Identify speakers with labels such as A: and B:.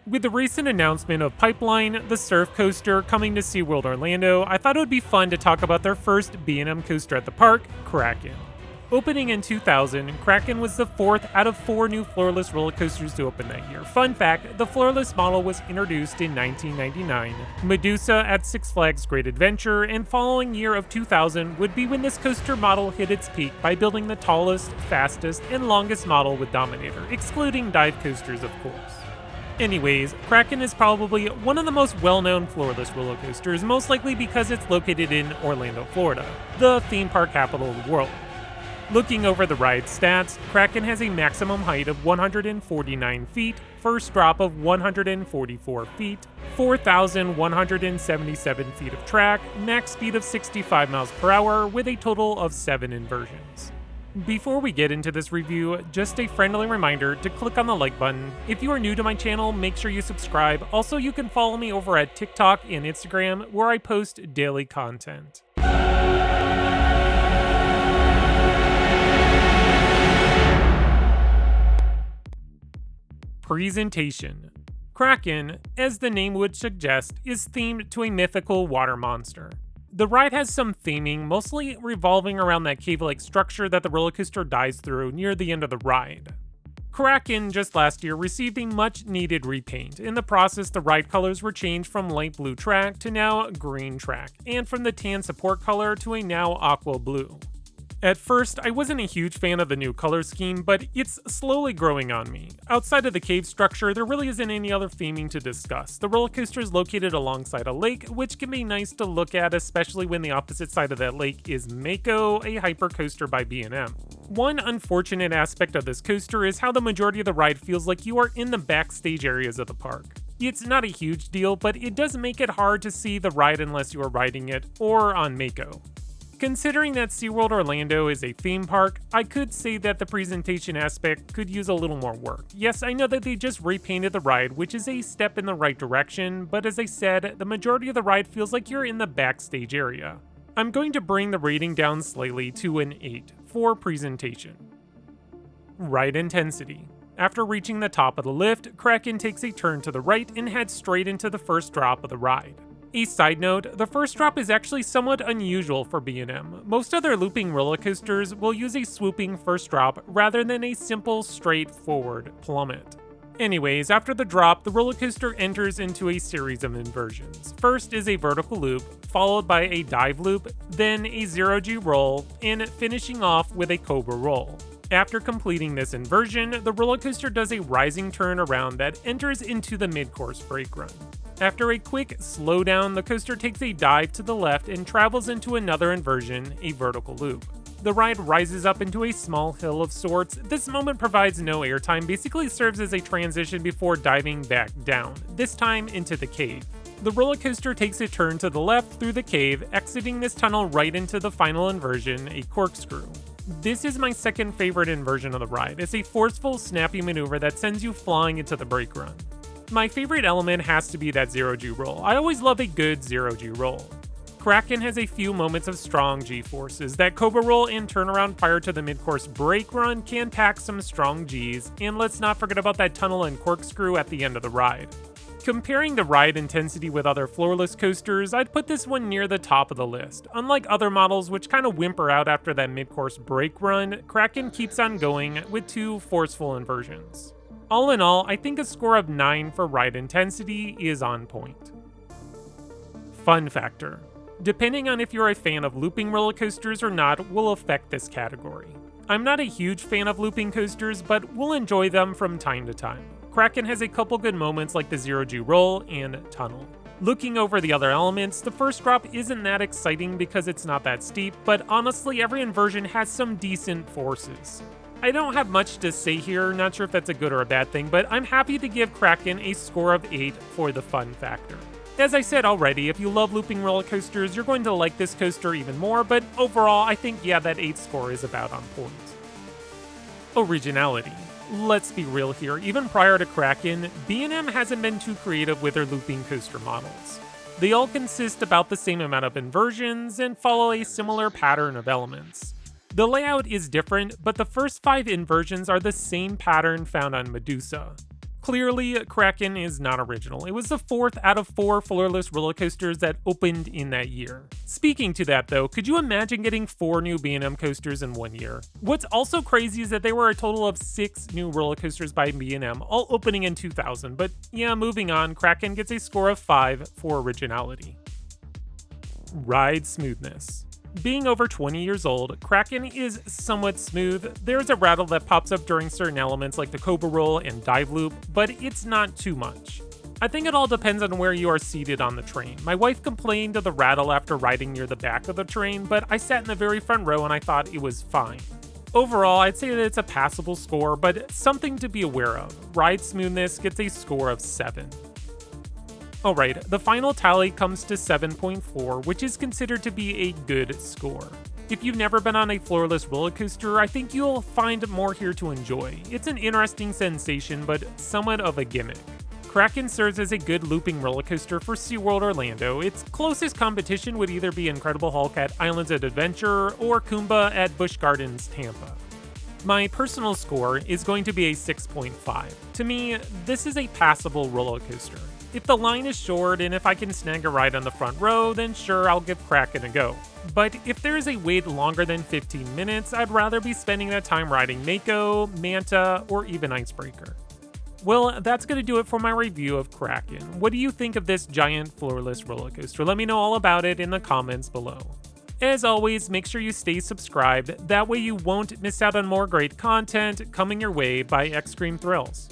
A: With the recent announcement of Pipeline, the surf coaster, coming to SeaWorld Orlando, I thought it would be fun to talk about their first B&M coaster at the park, Kraken. Opening in 2000, Kraken was the fourth out of 4 new floorless roller coasters to open that year. Fun fact, the floorless model was introduced in 1999. Medusa at Six Flags Great Adventure, and following year of 2000 would be when this coaster model hit its peak by building the tallest, fastest, and longest model with Dominator, excluding dive coasters of course. Anyways, Kraken is probably one of the most well-known floorless roller coasters, most likely because it's located in Orlando, Florida, the theme park capital of the world. Looking over the ride stats, Kraken has a maximum height of 149 feet, first drop of 144 feet, 4,177 feet of track, max speed of 65 miles per hour with a total of 7 inversions. Before we get into this review, just a friendly reminder to click on the like button. If you are new to my channel, make sure you subscribe. Also, you can follow me over at TikTok and Instagram, where I post daily content. Presentation. Kraken, as the name would suggest, is themed to a mythical water monster. The ride has some theming, mostly revolving around that cave-like structure that the roller coaster dives through near the end of the ride. Kraken, just last year, received a much-needed repaint. In the process, the ride colors were changed from light blue track to now green track, and from the tan support color to a now aqua blue. At first, I wasn't a huge fan of the new color scheme, but it's slowly growing on me. Outside of the cave structure, there really isn't any other theming to discuss. The roller coaster is located alongside a lake, which can be nice to look at, especially when the opposite side of that lake is Mako, a hyper coaster by B&M. One unfortunate aspect of this coaster is how the majority of the ride feels like you are in the backstage areas of the park. It's not a huge deal, but it does make it hard to see the ride unless you are riding it, or on Mako. Considering that SeaWorld Orlando is a theme park, I could say that the presentation aspect could use a little more work. Yes, I know that they just repainted the ride, which is a step in the right direction, but as I said, the majority of the ride feels like you're in the backstage area. I'm going to bring the rating down slightly to an 8 for presentation. Ride intensity. After reaching the top of the lift, Kraken takes a turn to the right and heads straight into the first drop of the ride. A side note, the first drop is actually somewhat unusual for B&M. Most other looping roller coasters will use a swooping first drop rather than a simple, straightforward plummet. Anyways, after the drop, the roller coaster enters into a series of inversions. First is a vertical loop, followed by a dive loop, then a 0G roll, and finishing off with a cobra roll. After completing this inversion, the roller coaster does a rising turn around that enters into the mid-course brake run. After a quick slowdown, the coaster takes a dive to the left and travels into another inversion, a vertical loop. The ride rises up into a small hill of sorts. This moment provides no airtime, basically serves as a transition before diving back down, this time into the cave. The roller coaster takes a turn to the left through the cave, exiting this tunnel right into the final inversion, a corkscrew. This is my second favorite inversion of the ride. It's a forceful, snappy maneuver that sends you flying into the brake run. My favorite element has to be that 0G roll. I always love a good 0G roll. Kraken has a few moments of strong G-forces. That cobra roll and turnaround prior to the mid-course brake run can pack some strong Gs, and let's not forget about that tunnel and corkscrew at the end of the ride. Comparing the ride intensity with other floorless coasters, I'd put this one near the top of the list. Unlike other models which kind of whimper out after that mid-course brake run, Kraken keeps on going with 2 forceful inversions. All in all, I think a score of 9 for ride intensity is on point. Fun factor. Depending on if you're a fan of looping roller coasters or not will affect this category. I'm not a huge fan of looping coasters, but will enjoy them from time to time. Kraken has a couple good moments like the 0G roll and tunnel. Looking over the other elements, the first drop isn't that exciting because it's not that steep, but honestly every inversion has some decent forces. I don't have much to say here, not sure if that's a good or a bad thing, but I'm happy to give Kraken a score of 8 for the fun factor. As I said already, if you love looping roller coasters, you're going to like this coaster even more, but overall, I think, yeah, that 8 score is about on point. Originality. Let's be real here, even prior to Kraken, B&M hasn't been too creative with their looping coaster models. They all consist about the same amount of inversions and follow a similar pattern of elements. The layout is different, but the first 5 inversions are the same pattern found on Medusa. Clearly, Kraken is not original. It was the 4th out of 4 floorless roller coasters that opened in that year. Speaking to that though, could you imagine getting 4 new B&M coasters in 1 year? What's also crazy is that there were a total of 6 new roller coasters by B&M, all opening in 2000, but yeah, moving on, Kraken gets a score of 5 for originality. Ride smoothness. Being over 20 years old, Kraken is somewhat smooth. There's a rattle that pops up during certain elements like the cobra roll and dive loop, but it's not too much. I think it all depends on where you are seated on the train. My wife complained of the rattle after riding near the back of the train, but I sat in the very front row and I thought it was fine. Overall, I'd say that it's a passable score, but something to be aware of. Ride smoothness gets a score of 7. Alright, the final tally comes to 7.4, which is considered to be a good score. If you've never been on a floorless roller coaster, I think you'll find more here to enjoy. It's an interesting sensation, but somewhat of a gimmick. Kraken serves as a good looping roller coaster for SeaWorld Orlando. Its closest competition would either be Incredible Hulk at Islands of Adventure or Kumba at Busch Gardens, Tampa. My personal score is going to be a 6.5. To me, this is a passable roller coaster. If the line is short and if I can snag a ride on the front row, then sure, I'll give Kraken a go. But if there is a wait longer than 15 minutes, I'd rather be spending that time riding Mako, Manta, or even Icebreaker. Well, that's going to do it for my review of Kraken. What do you think of this giant floorless roller coaster? Let me know all about it in the comments below. As always, make sure you stay subscribed, that way you won't miss out on more great content coming your way by Extreme Thrills.